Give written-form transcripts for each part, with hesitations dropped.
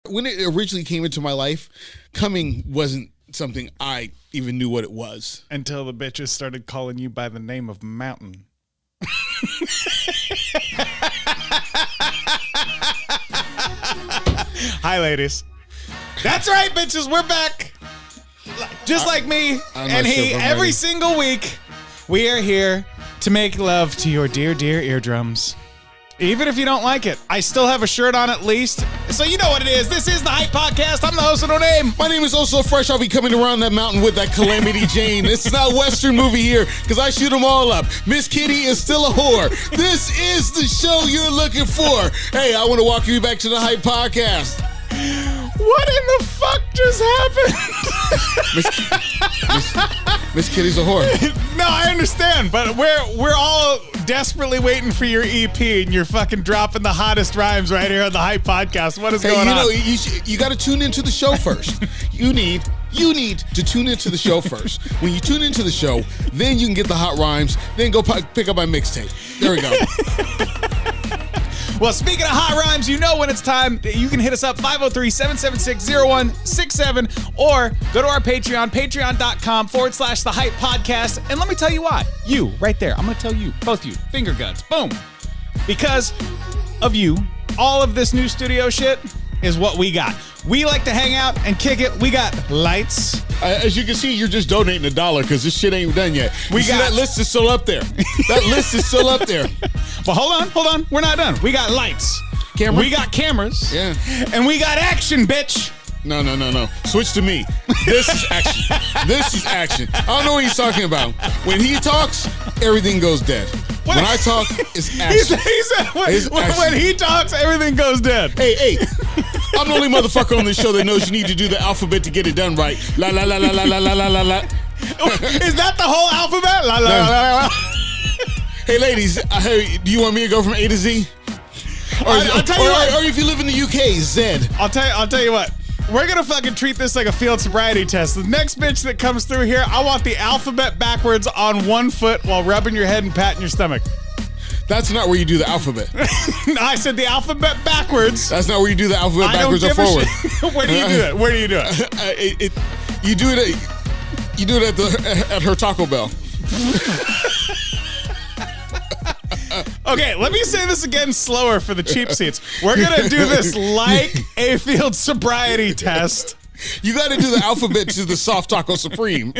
When it originally came into my life, coming wasn't something I even knew what it was. Until the bitches started calling you by the name of Mountain. Hi, ladies. That's right, bitches. We're back. Just like me and he, every single week, we are here to make love to your dear, dear eardrums. Even if you don't like it, I still have a shirt on at least. So you know what it is. This is the Hype Podcast. I'm the host of No Name. My name is Also Fresh. I'll be coming around that mountain with that Calamity Jane. This is not a Western movie here because I shoot them all up. Miss Kitty is still a whore. This is the show you're looking for. Hey, I want to welcome you back to the Hype Podcast. What in the fuck just happened? Miss Kitty's a whore. No, I understand, but we're all desperately waiting for your EP, and you're fucking dropping the hottest rhymes right here on the Hype Podcast. What is going on? You got to tune into the show first. You need to tune into the show first. When you tune into the show, then you can get the hot rhymes. Then go pick up my mixtape. There we go. Well, speaking of hot rhymes, you know when it's time. You can hit us up 503-776-0167 or go to our Patreon, patreon.com/The Hype Podcast. And let me tell you why. You, right there. I'm going to tell you, both you, finger guns, boom. Because of you, all of this new studio shit is what we got. We like to hang out and kick it. We got lights. As you can see, you're just donating $1 because this shit ain't done yet. That list is still up there. That list is still up there. But hold on. We're not done. We got lights. We got cameras. Yeah. And we got action, bitch. No. Switch to me. This is action. This is action. I don't know what he's talking about. When he talks, everything goes dead. When I talk, it's action. He said when he talks, everything goes dead. Hey. I'm the only motherfucker on this show that knows you need to do the alphabet to get it done right. La la la la la la la la la la. Is that the whole alphabet? La la la la la. Hey ladies, do you want me to go from A to Z? I'll tell you what. Or if you live in the UK, Z. I'll tell you what. We're gonna fucking treat this like a field sobriety test. The next bitch that comes through here, I want the alphabet backwards on one foot while rubbing your head and patting your stomach. That's not where you do the alphabet. I said the alphabet backwards. That's not where you do the alphabet backwards or forward. Where do you do it? Where do you do it? You do it at her Taco Bell. Okay, let me say this again slower for the cheap seats. We're going to do this like a field sobriety test. You got to do the alphabet to the soft taco supreme.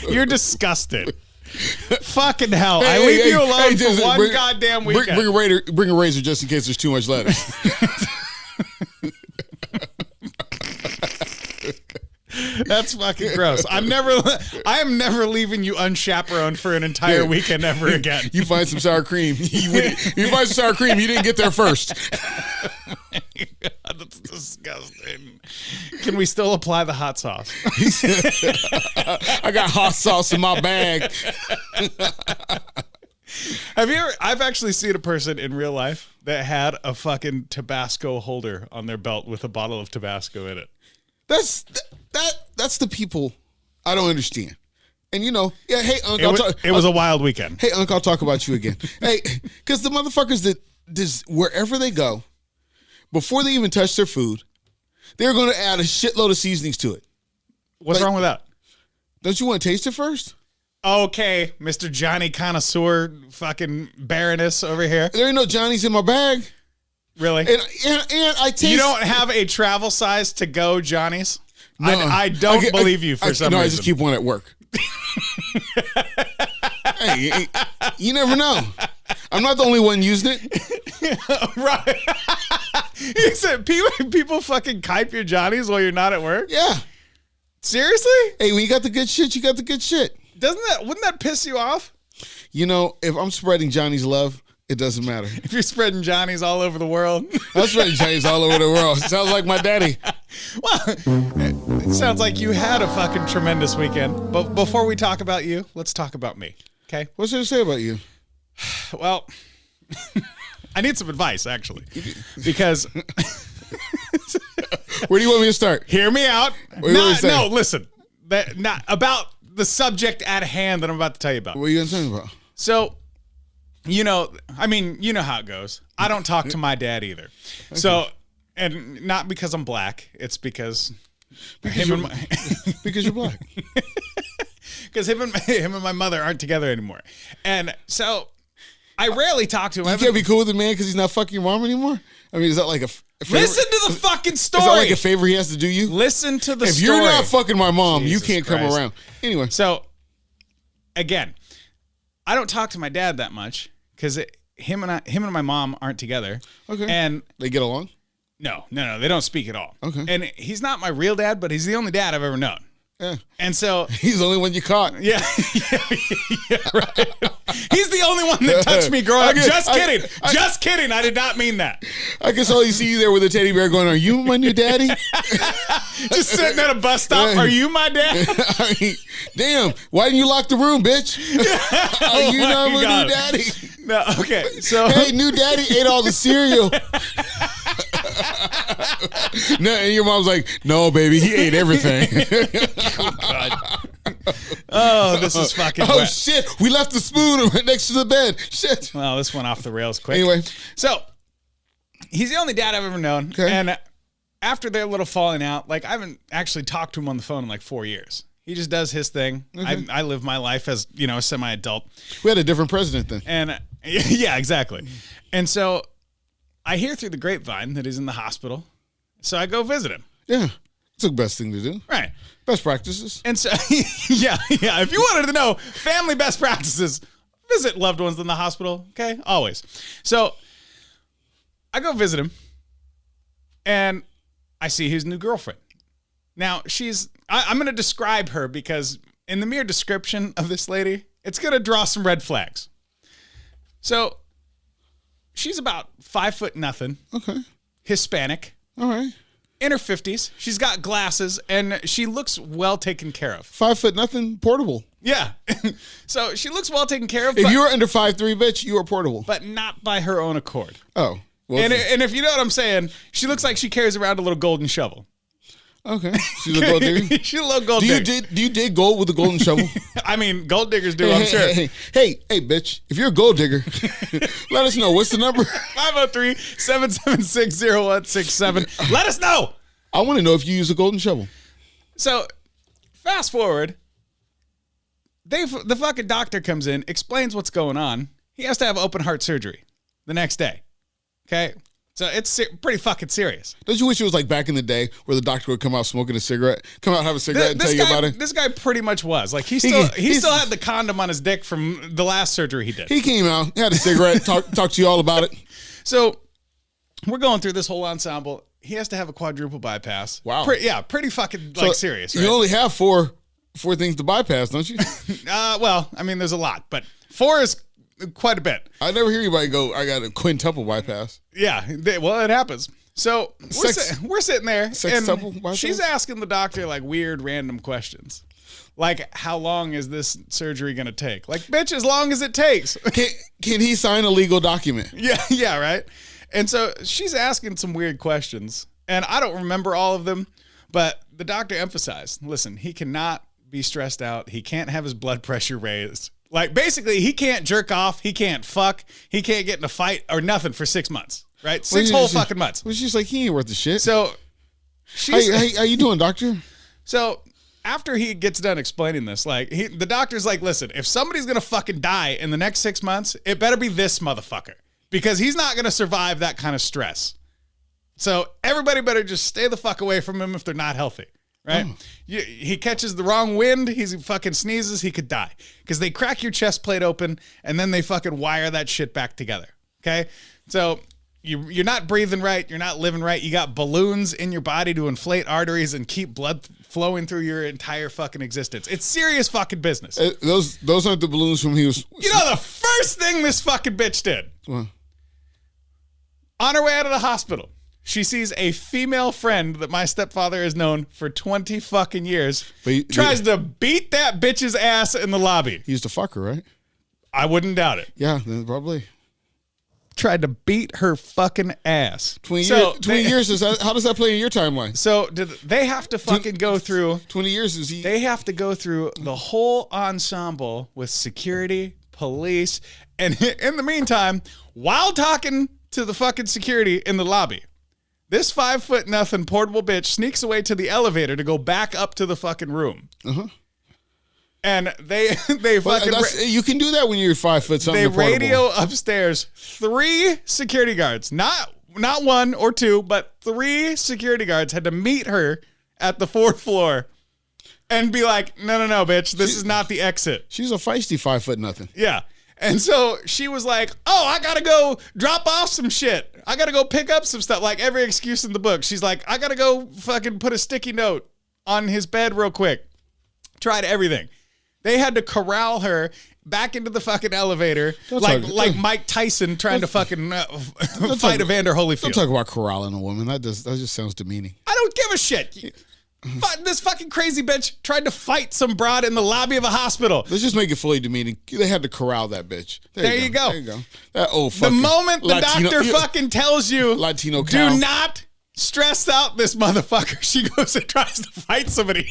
You're disgusted. Fucking hell. I leave you alone for one goddamn weekend. Bring a razor just in case there's too much lettuce. That's fucking gross. I am never leaving you unchaperoned for an entire weekend ever again. You find some sour cream. You find some sour cream. You didn't get there first. God, that's disgusting. Can we still apply the hot sauce? I got hot sauce in my bag. I've actually seen a person in real life that had a fucking Tabasco holder on their belt with a bottle of Tabasco in it. That's the people I don't understand. And hey, Uncle, it was a wild weekend. Hey, Uncle, I'll talk about you again. Hey, because the motherfuckers that wherever they go, before they even touch their food, they're going to add a shitload of seasonings to it. What's wrong with that? Don't you want to taste it first? Okay, Mr. Johnny Connoisseur, fucking Baroness over here. There ain't no Johnnies in my bag. Really? And I taste. You don't have a travel size to go Johnnies? No, I don't believe you for some reason. I just keep one at work. Hey, you never know. I'm not the only one using it. Right. You said people fucking kype your Johnnies while you're not at work? Yeah. Seriously? Hey, when you got the good shit, you got the good shit. Wouldn't that piss you off? If I'm spreading Johnny's love, it doesn't matter. If you're spreading Johnnies all over the world. I'm spreading Johnnies all over the world. Sounds like my daddy. Well, it sounds like you had a fucking tremendous weekend. But before we talk about you, let's talk about me. Okay? What's there to say about you? Well, I need some advice, actually. Because... Where do you want me to start? Hear me out. No, listen. Not about the subject at hand that I'm about to tell you about. What are you going to tell me about? So... you know how it goes. I don't talk to my dad either. Okay. So And not because I'm black. It's because because you're black. Because him and my mother aren't together anymore. And so I rarely talk to him. You can't be cool with the man because he's not fucking your mom anymore? I mean, is that like a favor? Listen to the fucking story. Is that like a favor he has to do you? Listen to the story. If you're not fucking my mom, Jesus you can't Christ. come around. Anyway. So, again, I don't talk to my dad that much because him and my mom aren't together. Okay. And they get along? No, they don't speak at all. Okay. And he's not my real dad, but he's the only dad I've ever known. Yeah. And so he's the only one you caught. Yeah, right. He's the only one that touched me growing up. Just kidding. I did not mean that. I can only see you there with a teddy bear going, "Are you my new daddy?" Just sitting at a bus stop. Are you my dad? Damn, why didn't you lock the room, bitch? Are you not my new daddy? No, okay. So hey, new daddy ate all the cereal. No, and your mom's like, "No, baby, he ate everything." Oh, God. Oh, this is fucking wet. Shit, we left the spoon right next to the bed. Shit. Well, this went off the rails quick. Anyway. So, he's the only dad I've ever known. Okay. And after their little falling out, like, I haven't actually talked to him on the phone in like 4 years. He just does his thing. Okay. I live my life as, a semi-adult. We had a different president then. And, yeah, exactly. And so, I hear through the grapevine that he's in the hospital. So, I go visit him. Yeah. It's the best thing to do. Right. Best practices. And so, yeah. If you wanted to know family best practices, visit loved ones in the hospital. Okay. Always. So I go visit him and I see his new girlfriend. Now I'm going to describe her because in the mere description of this lady, it's going to draw some red flags. So she's about 5'0". Okay. Hispanic. All right. In her 50s. She's got glasses, and she looks well taken care of. 5'0", portable. Yeah. So she looks well taken care of. If you're under 5'3", bitch, you are portable. But not by her own accord. Oh. Well, and if you know what I'm saying, she looks like she carries around a little golden shovel. Okay. She's a gold digger? She's a little gold digger. Do you dig gold with a golden shovel? I mean, gold diggers do, I'm sure. Hey, bitch, if you're a gold digger, let us know. What's the number? 503-776-0167. Let us know. I want to know if you use a golden shovel. So, fast forward. The fucking doctor comes in, explains what's going on. He has to have open heart surgery the next day. Okay? So it's pretty fucking serious. Don't you wish it was like back in the day where the doctor would come out smoking a cigarette, have a cigarette and tell you about it? This guy pretty much was. Like he still had the condom on his dick from the last surgery he did. He came out, had a cigarette, talked to you all about it. So we're going through this whole ensemble. He has to have a quadruple bypass. Wow. Pretty fucking serious. Right? You only have four things to bypass, don't you? Well, I mean, there's a lot, but 4 is quite a bit. I never hear anybody go, I got a quintuple bypass. Yeah, well, it happens. So we're sitting there, and she's asking the doctor like weird, random questions. Like, how long is this surgery going to take? Like, bitch, as long as it takes. Can he sign a legal document? Yeah, right? And so she's asking some weird questions, and I don't remember all of them, but the doctor emphasized, listen, he cannot be stressed out. He can't have his blood pressure raised. Like, basically, he can't jerk off. He can't fuck. He can't get in a fight or nothing for 6 months, right? 6 whole fucking months. Well, she's like, he ain't worth the shit. So, how you doing, doctor? So, after he gets done explaining this, like, the doctor's like, listen, if somebody's going to fucking die in the next 6 months, it better be this motherfucker. Because he's not going to survive that kind of stress. So, everybody better just stay the fuck away from him if they're not healthy. Right? Oh. He catches the wrong wind, he fucking sneezes, he could die. Because they crack your chest plate open, and then they fucking wire that shit back together. Okay? So, you're not breathing right, you're not living right, you got balloons in your body to inflate arteries and keep blood flowing through your entire fucking existence. It's serious fucking business. Those aren't the balloons from he was... You know the first thing this fucking bitch did? What? On her way out of the hospital, she sees a female friend that my stepfather has known for 20 fucking years. Tries to beat that bitch's ass in the lobby. He used to fuck her, right? I wouldn't doubt it. Yeah, probably. Tried to beat her fucking ass. 20 years, how does that play in your timeline? So they have to fucking go through... 20 years is he... They have to go through the whole ensemble with security, police, and in the meantime, while talking to the fucking security in the lobby, This 5'0" portable bitch sneaks away to the elevator to go back up to the fucking room. Uh-huh. And they fucking... you can do that when you're 5 foot something. They radio upstairs 3 security guards. Not 1 or 2, but 3 security guards had to meet her at the 4th floor and be like, no, bitch, this is not the exit. She's a feisty 5 foot nothing. Yeah. And so she was like, oh, I got to go drop off some shit. I got to go pick up some stuff. Like every excuse in the book. She's like, I got to go fucking put a sticky note on his bed real quick. Tried everything. They had to corral her back into the fucking elevator like Mike Tyson trying to fucking fight Evander Holyfield. Don't talk about corralling a woman. That just sounds demeaning. I don't give a shit. This fucking crazy bitch tried to fight some broad in the lobby of a hospital. Let's just make it fully demeaning. They had to corral that bitch. There you go. There you go. That old fucking... The moment the doctor fucking tells you, Latino cow. Do not stress out this motherfucker, she goes and tries to fight somebody.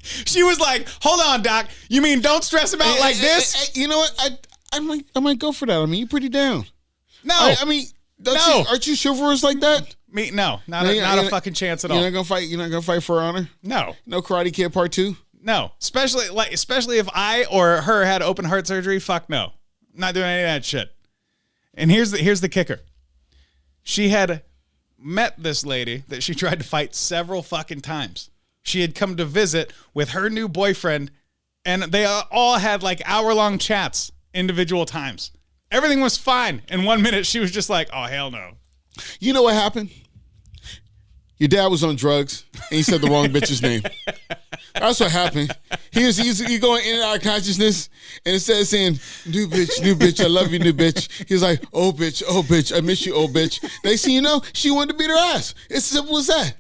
She was like, hold on, doc. You mean don't stress him out like this? You know what? I might go for that. I mean, you're pretty down. No. I mean, aren't you chivalrous like that? No, not a fucking chance at all. You're not gonna fight for honor? No. No Karate Kid Part 2? No. Especially if I or her had open heart surgery, fuck no. Not doing any of that shit. And here's the kicker. She had met this lady that she tried to fight several fucking times. She had come to visit with her new boyfriend, and they all had like hour-long chats, individual times. Everything was fine. In 1 minute, she was just like, oh, hell no. You know what happened? Your dad was on drugs, and he said the wrong bitch's name. That's what happened. He's going in and out of consciousness, and instead of saying, new bitch, I love you, new bitch, he's like, oh, bitch, I miss you, old bitch. Next thing you know, she wanted to beat her ass. It's simple as that.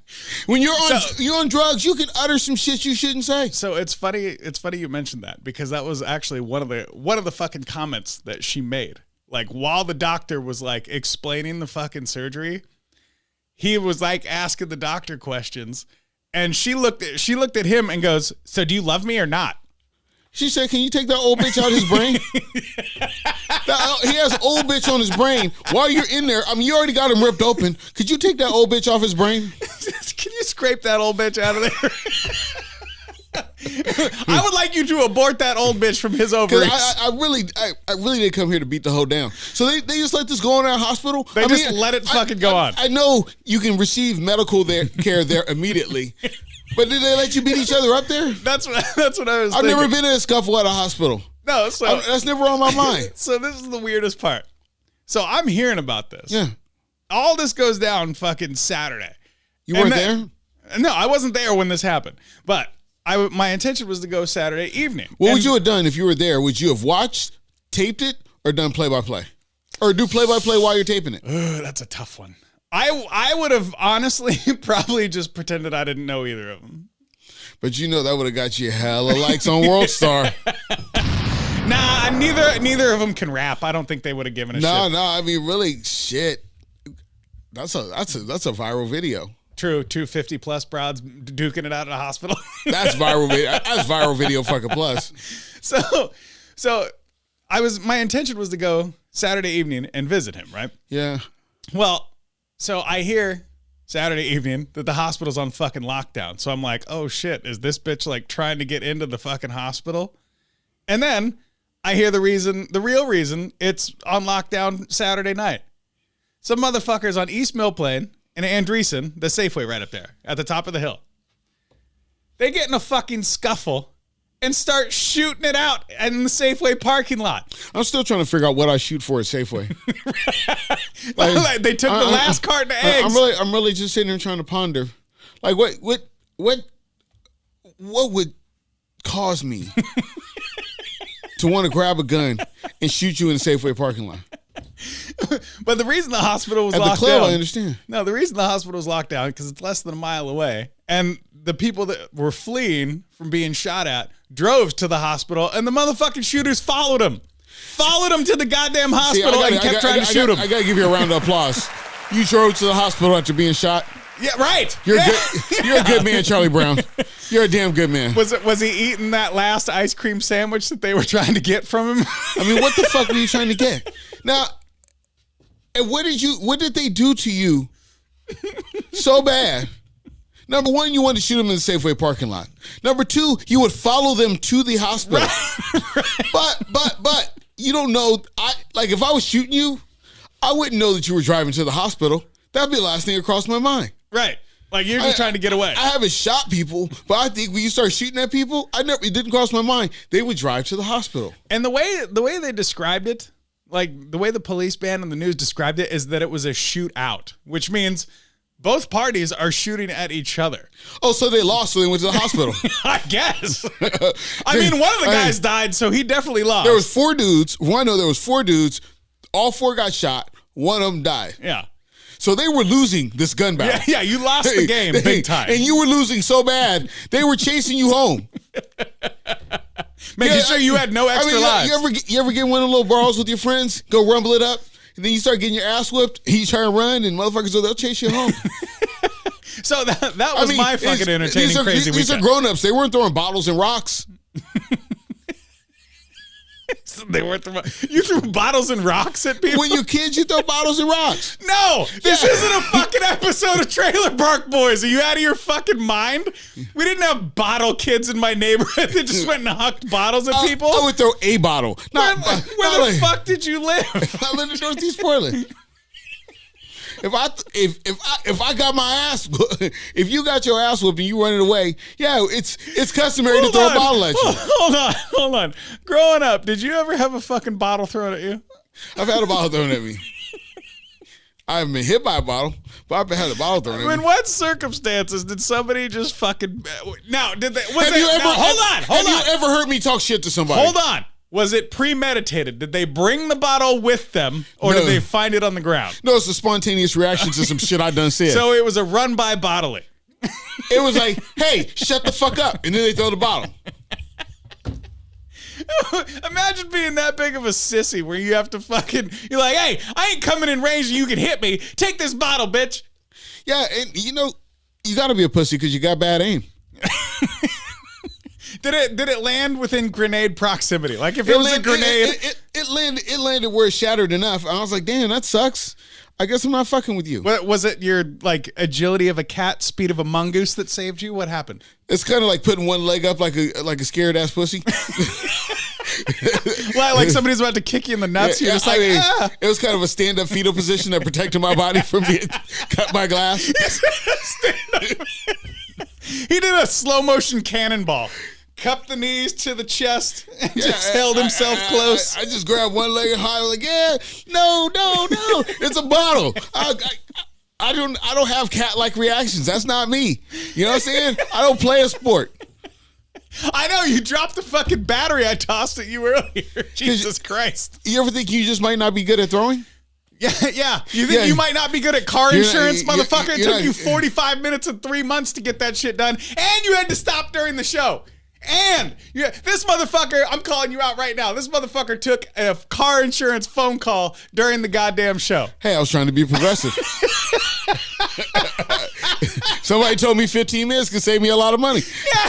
When you're on drugs, you can utter some shit you shouldn't say. So it's funny you mentioned that, because that was actually one of the fucking comments that she made. Like, while the doctor was like explaining the fucking surgery, he was like asking the doctor questions, and she looked at him and goes, so do you love me or not? She said, can you take that old bitch out of his brain? He has old bitch on his brain. While you're in there, I mean, you already got him ripped open. Could you take that old bitch off his brain? Can you scrape that old bitch out of there? I would like you to abort that old bitch from his ovaries. I really didn't come here to beat the hoe down. So they just let this go in our hospital. They just let it fucking go on. I know you can receive medical care there immediately, but did they let you beat each other up there? That's what I was thinking. I've never been in a scuffle at a hospital. No, that's never on my mind. So this is the weirdest part. So I'm hearing about this. Yeah. All this goes down fucking Saturday. You weren't there? No, I wasn't there when this happened. But my intention was to go Saturday evening. What would you have done if you were there? Would you have watched, taped it, or done play-by-play? Or do play-by-play while you're taping it? That's a tough one. I would have honestly probably just pretended I didn't know either of them. But you know that would have got you hella likes on World Star. Nah, neither of them can rap. I don't think they would have given a shit. No, I mean, really, shit. That's a viral video. True, 250 plus broads duking it out at a hospital. That's viral video. That's viral video fucking plus. So my intention was to go Saturday evening and visit him, right? Yeah. Well, so I hear Saturday evening that the hospital's on fucking lockdown. So I'm like, oh shit, is this bitch like trying to get into the fucking hospital? And then I hear the real reason it's on lockdown Saturday night. Some motherfuckers on East Mill Plain and Andreessen, the Safeway right up there at the top of the hill. They get in a fucking scuffle and start shooting it out in the Safeway parking lot. I'm still trying to figure out what I shoot for at Safeway. Like, they took the last carton of eggs. I'm really just sitting there trying to ponder. Like, what would cause me to want to grab a gun and shoot you in the Safeway parking lot? But the reason the hospital was locked down. At the club, I understand. No, the reason the hospital was locked down because it's less than a mile away. And the people that were fleeing from being shot at drove to the hospital, and the motherfucking shooters followed them. Followed them to the goddamn hospital and kept trying to shoot them. I got to give you a round of applause. You drove to the hospital after being shot. Yeah, right. You're a good man, Charlie Brown. You're a damn good man. Was he eating that last ice cream sandwich that they were trying to get from him? I mean, what the fuck were you trying to get? Now, and what did they do to you So bad. Number one, you wanted to shoot them in the Safeway parking lot. Number two, you would follow them to the hospital. Right. But you don't know. If I was shooting you, I wouldn't know that you were driving to the hospital. That'd be the last thing that crossed my mind. Right. Like you're just trying to get away. I haven't shot people, but I think when you start shooting at people, it didn't cross my mind. They would drive to the hospital. And the way they described it, like the way the police band on the news described it, is that it was a shootout, which means both parties are shooting at each other. Oh, so they lost, so they went to the hospital. I guess. I mean, one of the guys died, so he definitely lost. There was 4 dudes. Well, I know there was 4 dudes. All 4 got shot. One of them died. Yeah. So they were losing this gun battle. Yeah, you lost the game big time. And you were losing so bad, they were chasing you home. Making sure you had no extra lives. You ever get one of the little brawls with your friends, go rumble it up, and then you start getting your ass whipped, and you try to run, and motherfuckers, they'll chase you home. So that was my fucking entertaining crazy weekend. These are grown-ups. They weren't throwing bottles and rocks. They weren't you threw bottles and rocks at people? When you're kids, you throw bottles and rocks. No, this isn't a fucking episode of Trailer Park Boys. Are you out of your fucking mind? We didn't have bottle kids in my neighborhood that just went and hucked bottles at people. I would throw a bottle. Where the fuck did you live? I lived in Northeast Portland. If I got my ass, if you got your ass whooped and you running away, yeah, it's customary to throw a bottle at you. Hold on. Growing up, did you ever have a fucking bottle thrown at you? I've had a bottle thrown at me. I haven't been hit by a bottle, but I've had a bottle thrown at me. In what circumstances did somebody just fucking? Now, did they? Hold on. Have you ever heard me talk shit to somebody? Hold on. Was it premeditated? Did they bring the bottle with them, or did they find it on the ground? No, it's a spontaneous reaction to some shit I done said. So it was a run-by bottling. It was like, hey, shut the fuck up, and then they throw the bottle. Imagine being that big of a sissy where you have to you're like, hey, I ain't coming in range and you can hit me. Take this bottle, bitch. Yeah, and you got to be a pussy because you got bad aim. Did it land within grenade proximity? Like if it was a grenade, it landed where it shattered enough. I was like, damn, that sucks. I guess I'm not fucking with you. What, was it your agility of a cat, speed of a mongoose that saved you? What happened? It's kind of like putting one leg up like a scared ass pussy. like somebody's about to kick you in the nuts. You're just it was kind of a stand up fetal position that protected my body from being cut by glass. He did a slow motion cannonball. Cupped the knees to the chest and just held himself close. I just grabbed one leg high, like, no, it's a bottle. I don't have cat-like reactions. That's not me. You know what I'm saying? I don't play a sport. I know, you dropped the fucking battery I tossed at you earlier. Jesus Christ. You ever think you just might not be good at throwing? Yeah. You think you might not be good at car insurance, motherfucker? It took you 45 minutes and 3 months to get that shit done, and you had to stop during the show. And this motherfucker, I'm calling you out right now. This motherfucker took a car insurance phone call during the goddamn show. Hey, I was trying to be progressive. Somebody told me 15 minutes could save me a lot of money.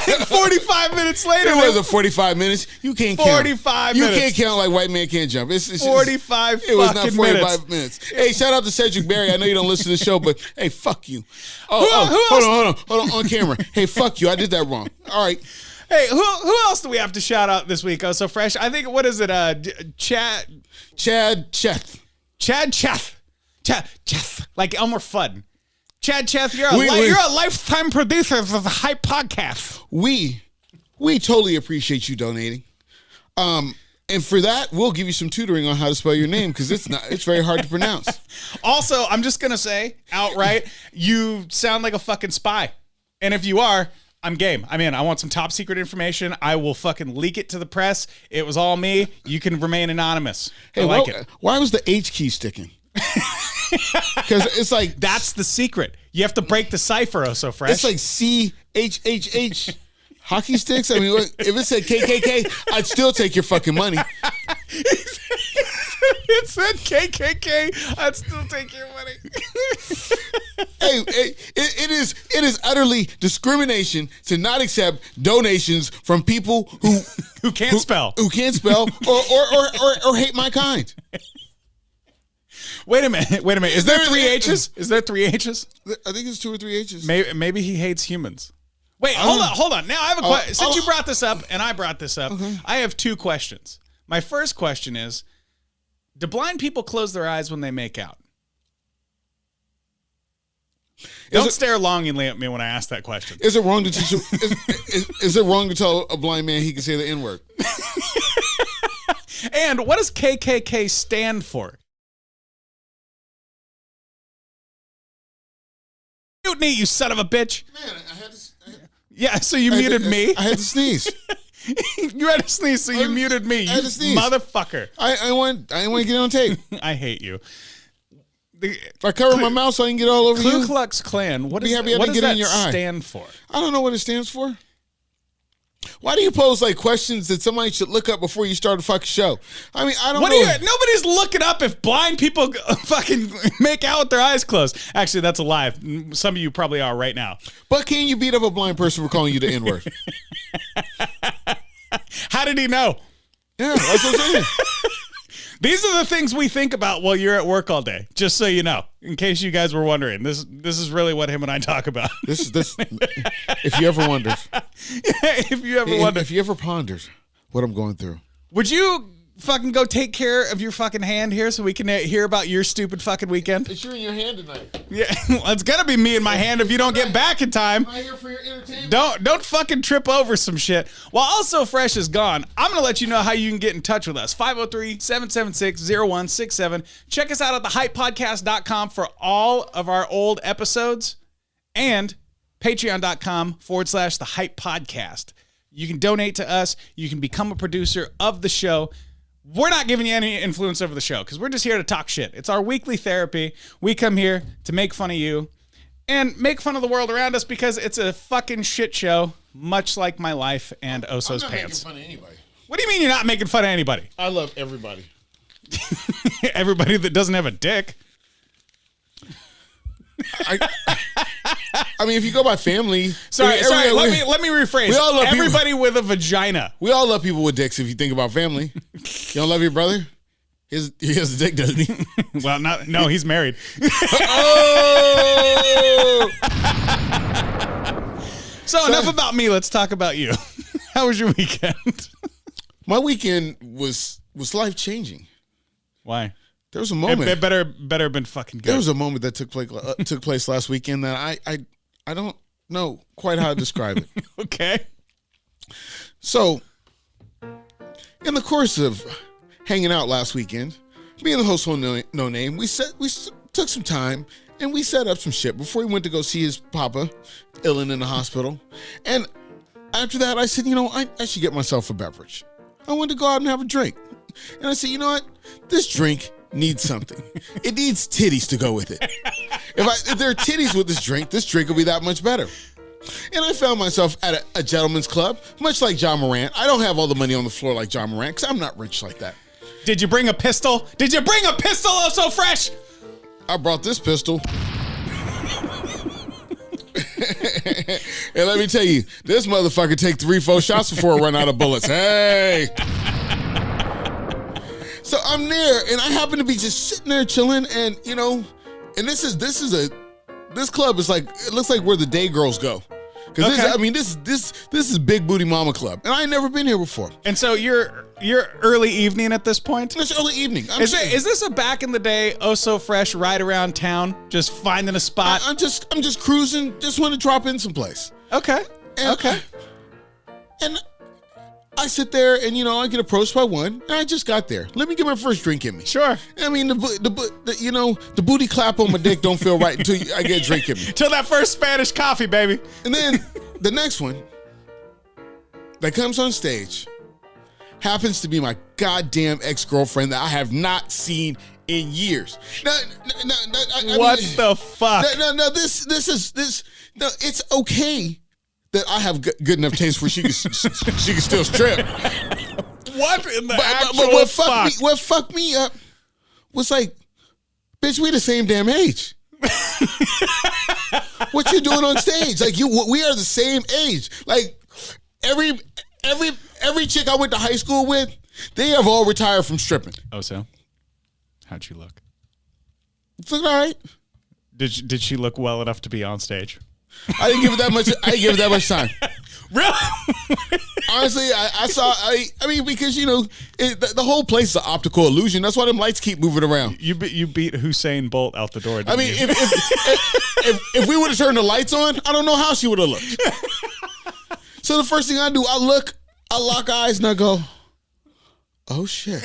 Yeah, 45 minutes later. It wasn't 45 minutes. You can't count. 45 minutes. You can't count like white man can't jump. It's 45 It was not 45 minutes. Hey, shout out to Cedric Berry. I know you don't listen to the show, but hey, fuck you. Hold on, on camera. Hey, fuck you. I did that wrong. All right. Hey, who else do we have to shout out this week? Oh, so fresh. I think, what is it? Chad Cheth. Like Elmer Fudd. Chad Cheth, you're a lifetime producer of the Hype Podcast. We totally appreciate you donating. And for that, we'll give you some tutoring on how to spell your name because it's very hard to pronounce. Also, I'm just gonna say outright, you sound like a fucking spy. And if you are, I'm game. I'm in. I want some top secret information. I will fucking leak it to the press. It was all me. You can remain anonymous. Hey, I like it. Why was the H key sticking? Because it's like... That's the secret. You have to break the cipher, oh so fresh. It's like CHHH. Hockey sticks? I mean, if it said KKK, I'd still take your fucking money. It said KKK, I'd still take your money. It is utterly discrimination to not accept donations from people who can't spell, or hate my kind. Wait a minute. Is there 3 H's? Is there 3 H's? I think it's 2 or 3 H's. Maybe he hates humans. Wait, hold on. Now I have a question. Since you brought this up and I brought this up, I have 2 questions. My first question is, do blind people close their eyes when they make out? Don't stare longingly at me when I ask that question. Is it wrong to teach? Is it wrong to tell a blind man he can say the N-word? And what does KKK stand for? Mutiny, you son of a bitch. Man, I had to. Yeah, so you muted me? I had to sneeze. You had to sneeze, so you muted me. You motherfucker. I want to get on tape. I hate you. If I cover my mouth so I can get all over you. Ku Klux Klan. What does that stand for? I don't know what it stands for. Why do you pose like questions that somebody should look up before you start a fucking show? I mean, I don't know. Nobody's looking up if blind people fucking make out with their eyes closed. Actually, that's a lie. Some of you probably are right now. But can you beat up a blind person for calling you the N-word? How did he know? Yeah, that's what I'm saying. These are the things we think about while you're at work all day. Just so you know, in case you guys were wondering, this is really what him and I talk about. This. If you ever wondered, if you ever pondered what I'm going through, would you fucking go take care of your fucking hand here so we can hear about your stupid fucking weekend? It's you in your hand tonight. Yeah, well, it's gonna be me in my hand if you don't get back in time. I'm here for your entertainment. Don't fucking trip over some shit. While Also Fresh is gone, I'm gonna let you know how you can get in touch with us. 503-776-0167. Check us out at thehypepodcast.com for all of our old episodes and patreon.com/thehypepodcast. You can donate to us. You can become a producer of the show. We're not giving you any influence over the show because we're just here to talk shit. It's our weekly therapy. We come here to make fun of you and make fun of the world around us because it's a fucking shit show, much like my life and Oso's pants. I'm not making fun of anybody. What do you mean you're not making fun of anybody? I love everybody. Everybody that doesn't have a dick. I mean, if you go by family. Sorry. Let me rephrase. We all love everybody with a vagina. We all love people with dicks. If you think about family, you don't love your brother. He has a dick, doesn't he? Well, no, he's married. Oh! So enough about me. Let's talk about you. How was your weekend? My weekend was life changing. Why? There was a moment. It better have been fucking good. There was a moment that took place last weekend that I don't know quite how to describe it. Okay. So, in the course of hanging out last weekend, me and the host No Name, we took some time and we set up some shit before he went to go see his papa, ill and in the hospital. And after that, I said, I should get myself a beverage. I wanted to go out and have a drink. And I said, you know what? This drink needs something. It needs titties to go with it. If there are titties with this drink will be that much better. And I found myself at a gentleman's club, much like John Morant. I don't have all the money on the floor like John Morant because I'm not rich like that. Did you bring a pistol? Oh so fresh? I brought this pistol. And let me tell you, this motherfucker take 3-4 shots before I run out of bullets. Hey! So I'm there, and I happen to be just sitting there chilling, and and this club is like, it looks like where the day girls go, because this is Big Booty Mama Club, and I ain't never been here before. And so you're early evening at this point. It's early evening. Is this a back in the day So Fresh ride around town, just finding a spot? I'm just cruising, just want to drop in someplace. Okay. And I sit there and, I get approached by one, and I just got there. Let me get my first drink in me. Sure. I mean, the booty clap on my dick don't feel right until I get a drink in me. Till that first Spanish coffee, baby. And then the next one that comes on stage happens to be my goddamn ex-girlfriend that I have not seen in years. What the fuck? No, it's okay that I have good enough taste where she can still strip. What in the actual fuck? What fucked me up was like, bitch, we the same damn age. What you doing on stage? Like we are the same age. Like every chick I went to high school with, they have all retired from stripping. Oh, so? How'd you look? It's all right. Did she look well enough to be on stage? I didn't give it that much. I didn't give it that much time. Really? Honestly, I saw. I mean, because the whole place is an optical illusion. That's why them lights keep moving around. You beat Usain Bolt out the door. I mean, if we would have turned the lights on, I don't know how she would have looked. So the first thing I do, I lock eyes, and I go, "Oh shit."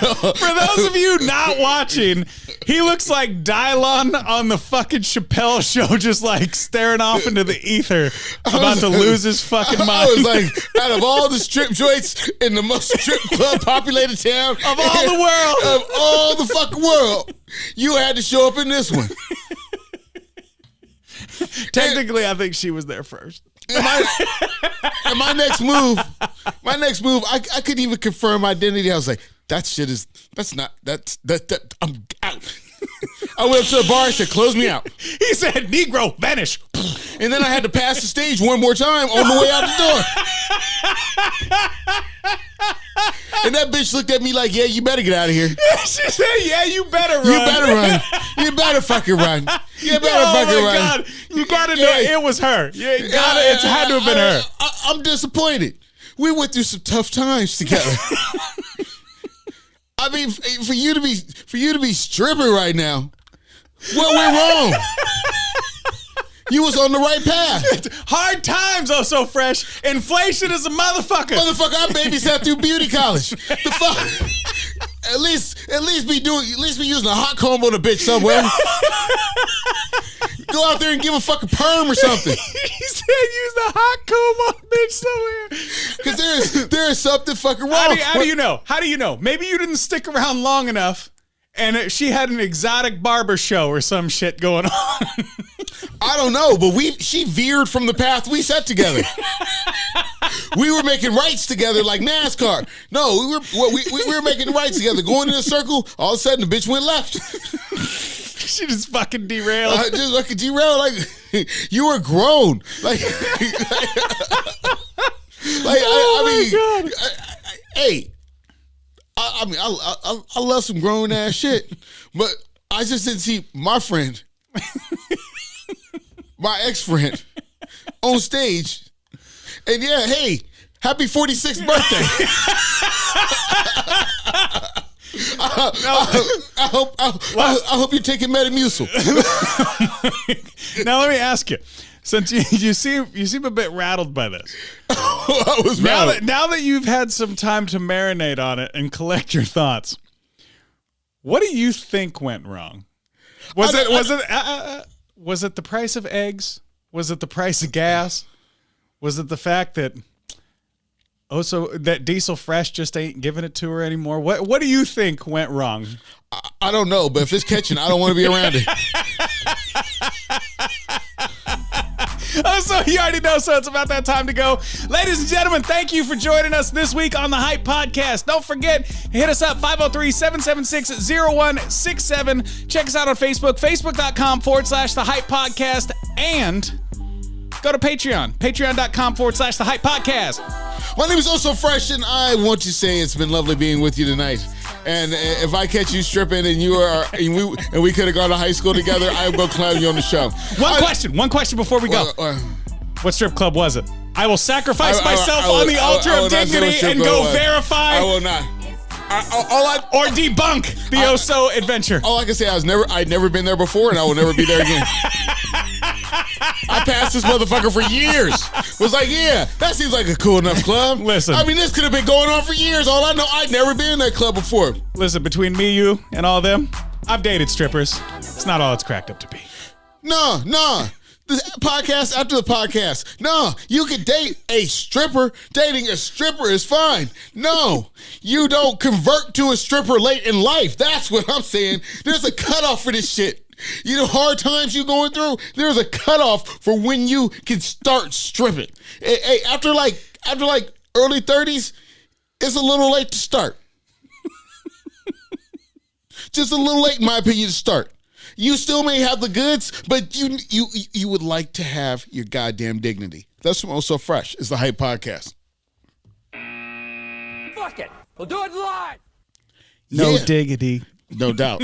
For those of you not watching, he looks like Dylon on the fucking Chappelle show, just like staring off into the ether, about to lose his fucking mind. I was like, out of all the strip joints in the most strip club populated town of all the fucking world, you had to show up in this one. Technically, I think she was there first. And my next move, I couldn't even confirm identity. I was like, that's not, I'm out. I went up to the bar and said, close me out. He said, Negro, vanish. And then I had to pass the stage one more time on the way out the door. And that bitch looked at me like, yeah, you better get out of here. She said, yeah, you better run. You better run. You better fucking run. You better fucking run. God. You gotta know it was her. It had to have been her. I'm disappointed. We went through some tough times together. I mean, for you to be stripping right now, what went wrong? You was on the right path. Hard times, oh so fresh. Inflation is a motherfucker. I babysat through beauty college. The fuck? At least be using a hot comb on a bitch somewhere. Go out there and give a fucking perm or something. He said use the hot comb on a bitch somewhere. Because there is something fucking wrong. How do you know? How do you know? Maybe you didn't stick around long enough and she had an exotic barber show or some shit going on. I don't know, but she veered from the path we set together. We were making rights together like NASCAR. No, we were making rights together. Going in a circle, all of a sudden the bitch went left. She just fucking derailed. Just fucking derailed. Like you were grown. Like, I mean, hey. I mean, I love some grown ass shit, but I just didn't see my friend, my ex-friend, on stage. And yeah, hey, happy 46th birthday. I hope you're taking Metamucil. Now let me ask you. Since you seem a bit rattled by this. I was rattled. Now that you've had some time to marinate on it and collect your thoughts, what do you think went wrong? Was it the price of eggs? Was it the price of gas? Was it the fact that that Diesel Fresh just ain't giving it to her anymore? What do you think went wrong? I don't know, but if it's catching, I don't want to be around it. Oh, so you already know, so it's about that time to go. Ladies and gentlemen, thank you for joining us this week on the Hype Podcast. Don't forget, hit us up, 503-776-0167. Check us out on Facebook, facebook.com/The Hype Podcast, and go to Patreon, patreon.com/The Hype Podcast. My name is Also Fresh, and I want to say it's been lovely being with you tonight. And if I catch you stripping and we could have gone to high school together, I'm going to clown you on the show. One question before we go. What strip club was it? I will sacrifice myself on the altar of dignity and go verify. I will not. Or debunk the Oso adventure. All I can say, I'd never been there before, and I will never be there again. I passed this motherfucker for years. Was like, yeah, that seems like a cool enough club. Listen. I mean, this could have been going on for years. All I know, I'd never been in that club before. Listen, between me, you, and all them, I've dated strippers. It's not all it's cracked up to be. No. The podcast after the podcast. No, you can date a stripper. Dating a stripper is fine. No, you don't convert to a stripper late in life. That's what I'm saying. There's a cutoff for this shit. You know, hard times you're going through, there's a cutoff for when you can start stripping. Hey, after like early 30s, it's a little late to start. Just a little late, in my opinion, to start. You still may have the goods, but you would like to have your goddamn dignity. That's from Also Fresh. It's the Hype Podcast. Fuck Fuck it. We'll do it live. No Yeah. diggity. No doubt.